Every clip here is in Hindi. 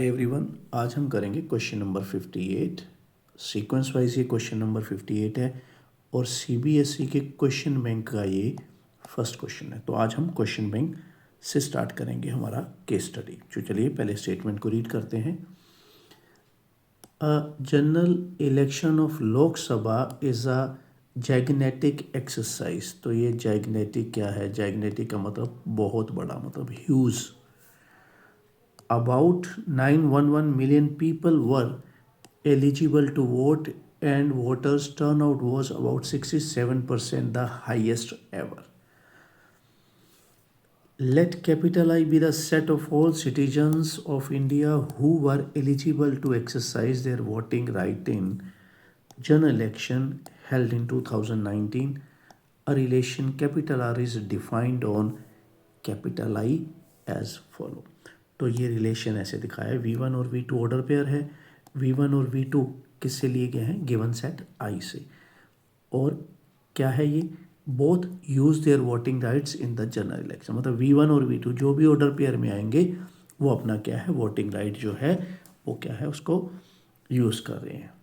एवरीवन, आज हम करेंगे क्वेश्चन नंबर 58। सीक्वेंस वाइज ये क्वेश्चन नंबर 58 है और सीबीएसई के क्वेश्चन बैंक का ये फर्स्ट क्वेश्चन है। तो आज हम क्वेश्चन बैंक से स्टार्ट करेंगे हमारा केस स्टडी। तो चलिए पहले स्टेटमेंट को रीड करते हैं। General election of Lok Sabha is a gigantic exercise. तो ये जाइग्नेटिक क्या है? जाइग्नेटिक का मतलब बहुत बड़ा, मतलब huge. About 911 million people were eligible to vote and voters turnout was about 67%, the highest ever. Let capital I be the set of all citizens of India who were eligible to exercise their voting right in general election held in 2019. A relation capital R is defined on capital I as follow. तो ये रिलेशन ऐसे दिखाया है, V1 और V2 ऑर्डर पेयर है। V1 और V2 किससे लिए गए हैं? गिवन सेट I से। और क्या है ये? Both use their voting rights in the general election. मतलब V1 और V2 जो भी ऑर्डर पेयर में आएंगे वो अपना क्या है, वोटिंग राइट जो है वो क्या है, उसको यूज कर रहे हैं।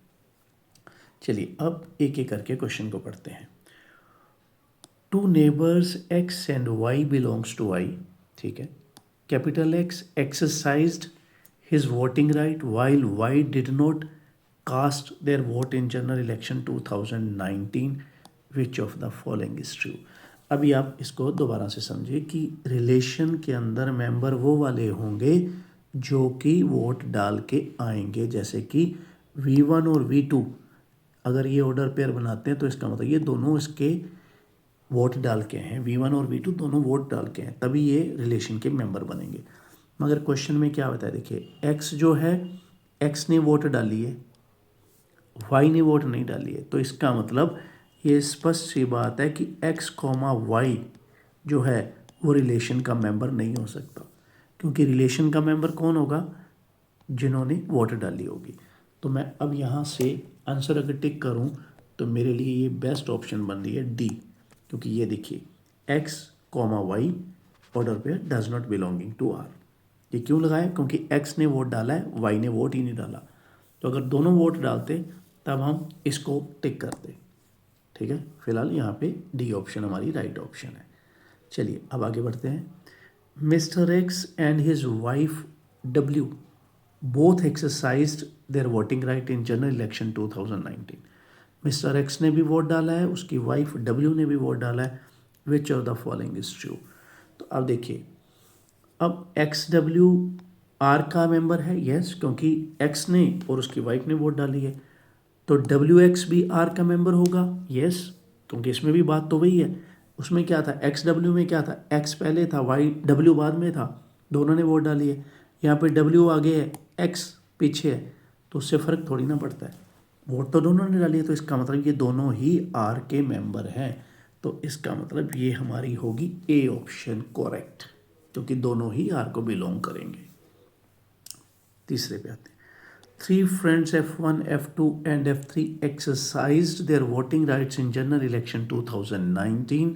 चलिए अब एक एक करके क्वेश्चन को पढ़ते हैं। Two neighbours X and Y belongs to I, ठीक है। Capital X exercised his voting right while Y did not cast their vote in general election 2019. Which of the following is true? अभी आप इसको दोबारा से समझिए कि रिलेशन के अंदर मेंबर वो वाले होंगे जो कि वोट डाल के आएंगे। जैसे कि V1 और V2 अगर ये ऑर्डर पेयर बनाते हैं तो इसका मतलब ये दोनों इसके वोट डाल के हैं। V1 और V2 दोनों वोट डाल के हैं, तभी ये रिलेशन के मेंबर बनेंगे। मगर क्वेश्चन में क्या बताया, देखिए X जो है, X ने वोट डाली है, Y ने वोट नहीं डाली है। तो इसका मतलब ये स्पष्ट सी बात है कि X, Y जो है वो रिलेशन का मेंबर नहीं हो सकता, क्योंकि रिलेशन का मेंबर कौन होगा? जिन्होंने वोट डाली होगी। तो मैं अब यहाँ से आंसर अगर टिक करूँ तो मेरे लिए ये बेस्ट ऑप्शन बन रही है डी, क्योंकि ये देखिए X, Y ऑर्डर पे does not belonging to R। ये क्यों लगाया? क्योंकि X ने वोट डाला है, Y ने वोट ही नहीं डाला। तो अगर दोनों वोट डालते तब हम इसको टिक करते, ठीक है। फिलहाल यहाँ पे डी ऑप्शन हमारी राइट ऑप्शन है। चलिए अब आगे बढ़ते हैं। Mister X and his wife W both exercised their voting right in general election 2019। Mister X ने भी वोट डाला है, उसकी वाइफ डब्ल्यू ने भी वोट डाला है। विच of the following is true? तो अब देखिए, अब एक्स डब्ल्यू आर का मेंबर है, यस, क्योंकि एक्स ने और उसकी वाइफ ने वोट डाली है। तो डब्ल्यू एक्स भी आर का मेंबर होगा, यस, क्योंकि इसमें भी बात तो वही है। उसमें क्या था, एक्स डब्ल्यू में क्या था, एक्स पहले था, वाई डब्ल्यू बाद में था, दोनों ने वोट डाली है। यहाँ पे डब्ल्यू आगे है, एक्स पीछे है, तो उससे फ़र्क थोड़ी ना पड़ता है, वोट तो दोनों ने डाली है। तो इसका मतलब ये दोनों ही आर के मेंबर हैं। तो इसका मतलब ये हमारी होगी ए ऑप्शन करेक्ट, क्योंकि दोनों ही आर को बिलोंग करेंगे। तीसरे पे आते हैं। Three friends F1, F2 and F3 exercised their voting rights in general election 2019.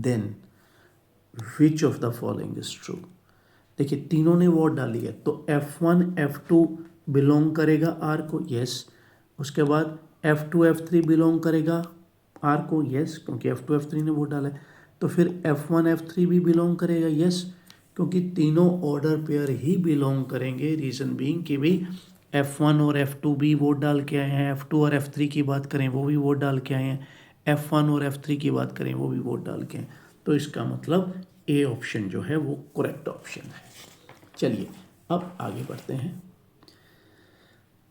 Then which of the following is true? देखिए तीनों ने वोट डाली है, तो F1, F2 बिलोंग करेगा आर को, यस। उसके बाद F2, F3 बिलोंग करेगा आर को, यस, क्योंकि F2, F3 ने वोट डाला है। तो फिर F1, F3 भी बिलोंग करेगा, यस, क्योंकि तीनों ऑर्डर पेयर ही बिलोंग करेंगे। रीज़न बीइंग कि भाई F1 और F2 भी वोट डाल के आए हैं, F2 और F3 की बात करें वो भी वोट डाल के आए हैं, F1 और F3 की बात करें वो भी वोट डाल के हैं। तो इसका मतलब ए ऑप्शन जो है वो करेक्ट ऑप्शन है। चलिए अब आगे बढ़ते हैं।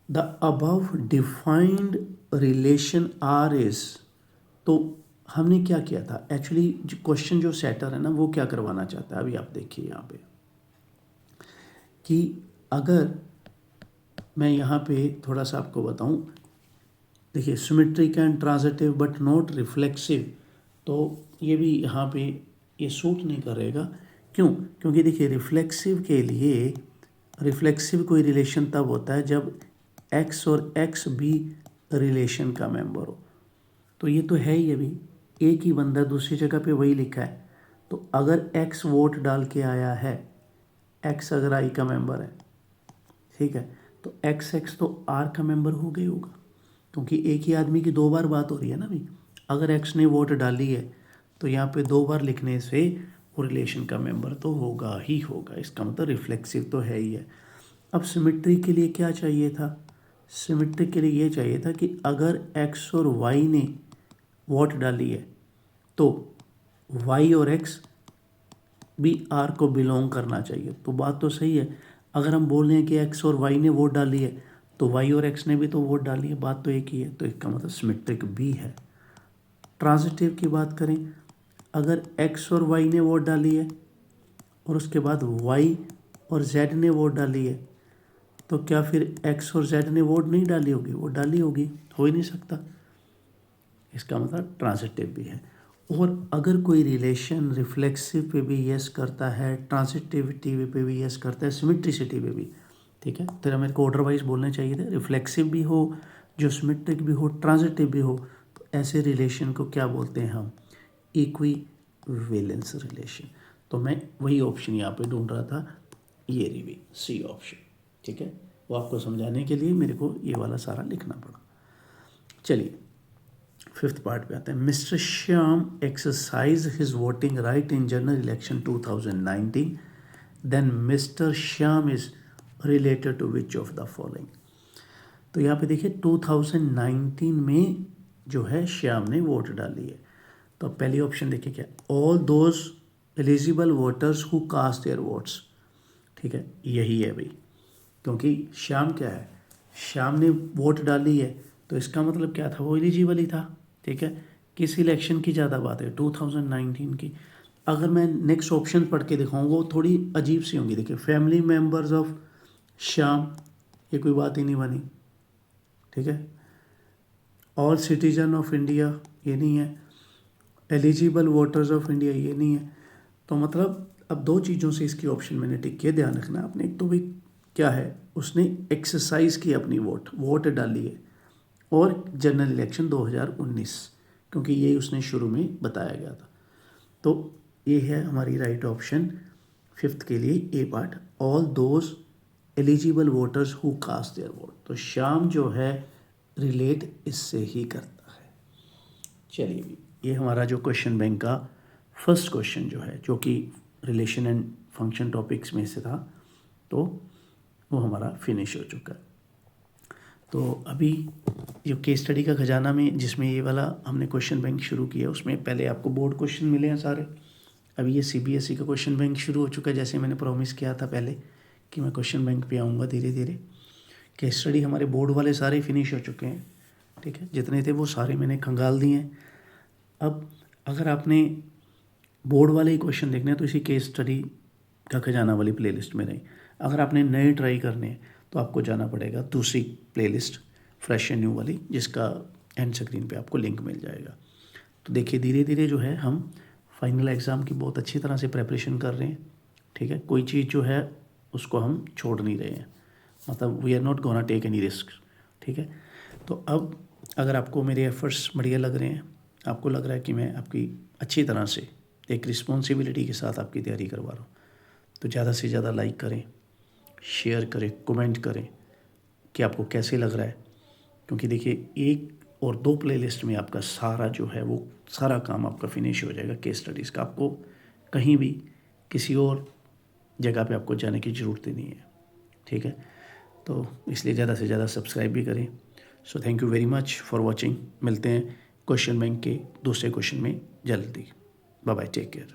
The above defined relation are is, तो हमने क्या किया था एक्चुअली, क्वेश्चन जो सेटर है ना वो क्या करवाना चाहता है, अभी आप देखिए यहाँ पे कि अगर मैं यहाँ पे थोड़ा सा आपको बताऊँ, देखिए symmetric and transitive but not reflexive, तो ये भी यहाँ पे ये सूट नहीं करेगा। क्यों? क्योंकि देखिए रिफ्लेक्सिव के लिए, रिफ्लेक्सिव कोई रिलेशन तब होता है जब एक्स और एक्स भी रिलेशन का मेंबर हो। तो ये तो है ही, अभी एक ही बंदा दूसरी जगह पे वही लिखा है। तो अगर एक्स वोट डाल के आया है, एक्स अगर आई का मेंबर है, ठीक है, तो एक्स एक्स तो आर का मेंबर हो गई होगा, क्योंकि एक ही आदमी की 2 बार बात हो रही है ना भाई। अगर एक्स ने वोट डाली है तो यहाँ पे 2 बार लिखने से वो रिलेशन का मेंबर तो होगा ही होगा, इसका मतलब रिफ्लेक्सिव तो है ही है। अब सिमिट्री के लिए क्या चाहिए था? सिमिट्री के लिए ये चाहिए था कि अगर एक्स और वाई ने वोट डाली है तो वाई और एक्स भी आर को बिलोंग करना चाहिए। तो बात तो सही है। अगर हम बोल रहे हैं कि एक्स और वाई ने वोट डाली है तो वाई और एक्स ने भी तो वोट डाली है, बात तो एक ही है, तो इसका मतलब सिमेट्रिक भी है। ट्रांजिटिव की बात करें, अगर एक्स और वाई ने वोट डाली है और उसके बाद वाई और जेड ने वोट डाली है तो क्या फिर एक्स और जेड ने वोट नहीं डाली होगी? वो डाली होगी, हो ही नहीं सकता। इसका मतलब ट्रांजिटिव भी है। और अगर कोई रिलेशन रिफ्लेक्सिव पे भी यस करता है, ट्रांजिटिविटी पे भी यस करता है, सिमेट्रिसिटी पे भी, ठीक है, तो मेरे को ऑर्डर वाइज बोलने चाहिए थे। रिफ्लेक्सिव भी हो, जो सिमेट्रिक भी हो, ट्रांजिटिव भी हो, तो ऐसे रिलेशन को क्या बोलते हैं हम? Equivalence relation. तो मैं वही ऑप्शन यहाँ पे ढूंढ रहा था, ये रही सी ऑप्शन, ठीक है। वो आपको समझाने के लिए मेरे को ये वाला सारा लिखना पड़ा। चलिए 5th पार्ट पे आते हैं। Mister Shyam exercise his voting right in general election 2019, then mister Shyam is related to which of the following. तो यहाँ पे देखिए 2019 में जो है श्याम ने वोट डाली है, तो अब पहली ऑप्शन देखिए क्या, all those eligible voters who cast their votes, ठीक है, यही है भाई, क्योंकि श्याम क्या है, श्याम ने वोट डाली है तो इसका मतलब क्या था, वो एलिजिबल ही था, ठीक है। किस इलेक्शन की ज़्यादा बात है? 2019 की। अगर मैं नेक्स्ट ऑप्शन पढ़ के दिखाऊँ वो थोड़ी अजीब सी होंगी। देखिए फैमिली मेम्बर्स ऑफ श्याम, ये कोई बात ही नहीं बनी, ठीक है। ऑल सिटीजन ऑफ इंडिया, ये नहीं है। एलिजिबल वोटर्स ऑफ इंडिया, ये नहीं है। तो मतलब अब 2 चीज़ों से इसकी ऑप्शन मैंने टिक किया, ध्यान रखना आपने। एक तो भाई क्या है, उसने एक्सरसाइज की अपनी वोट डाली है, और जनरल इलेक्शन 2019, क्योंकि ये उसने शुरू में बताया गया था। तो ये है हमारी राइट ऑप्शन 5th के लिए, a part, all those eligible voters who cast their vote. तो श्याम जो है रिलेट इससे ही करता है। चलिए ये हमारा जो क्वेश्चन बैंक का फर्स्ट क्वेश्चन जो है, जो कि रिलेशन एंड फंक्शन टॉपिक्स में से था, तो वो हमारा फिनिश हो चुका है। तो अभी जो केस स्टडी का खजाना में जिसमें ये वाला हमने क्वेश्चन बैंक शुरू किया, उसमें पहले आपको बोर्ड क्वेश्चन मिले हैं सारे। अभी ये सीबीएसई का क्वेश्चन बैंक शुरू हो चुका है, जैसे मैंने प्रॉमिस किया था पहले कि मैं क्वेश्चन बैंक पे आऊँगा धीरे धीरे। केस स्टडी हमारे बोर्ड वाले सारे फिनिश हो चुके हैं, ठीक है, जितने थे वो सारे मैंने खंगाल दिए हैं। अब अगर आपने बोर्ड वाले ही क्वेश्चन देखने हैं तो इसी केस स्टडी का खजाना वाली प्लेलिस्ट में रही। अगर आपने नए ट्राई करने हैं तो आपको जाना पड़ेगा दूसरी प्लेलिस्ट, फ्रेश एंड न्यू वाली, जिसका एंड स्क्रीन पे आपको लिंक मिल जाएगा। तो देखिए धीरे धीरे जो है हम फाइनल एग्ज़ाम की बहुत अच्छी तरह से प्रेपरेशन कर रहे हैं, ठीक है। कोई चीज़ जो है उसको हम छोड़ नहीं रहे हैं, मतलब we are not gonna take any risk, ठीक है। तो अब अगर आपको मेरे एफर्ट्स बढ़िया लग रहे हैं, आपको लग रहा है कि मैं आपकी अच्छी तरह से एक रिस्पॉन्सिबिलिटी के साथ आपकी तैयारी करवा रहा हूँ, तो ज़्यादा से ज़्यादा लाइक करें, शेयर करें, कमेंट करें कि आपको कैसे लग रहा है। क्योंकि देखिए 1 और 2 प्लेलिस्ट में आपका सारा जो है वो सारा काम आपका फिनिश हो जाएगा केस स्टडीज़ का। आपको कहीं भी किसी और जगह पे आपको जाने की ज़रूरत ही नहीं है, ठीक है। तो इसलिए ज़्यादा से ज़्यादा सब्सक्राइब भी करें। So thank you very much for watching. मिलते हैं क्वेश्चन बैंक के दूसरे क्वेश्चन में जल्दी। Bye bye, take care.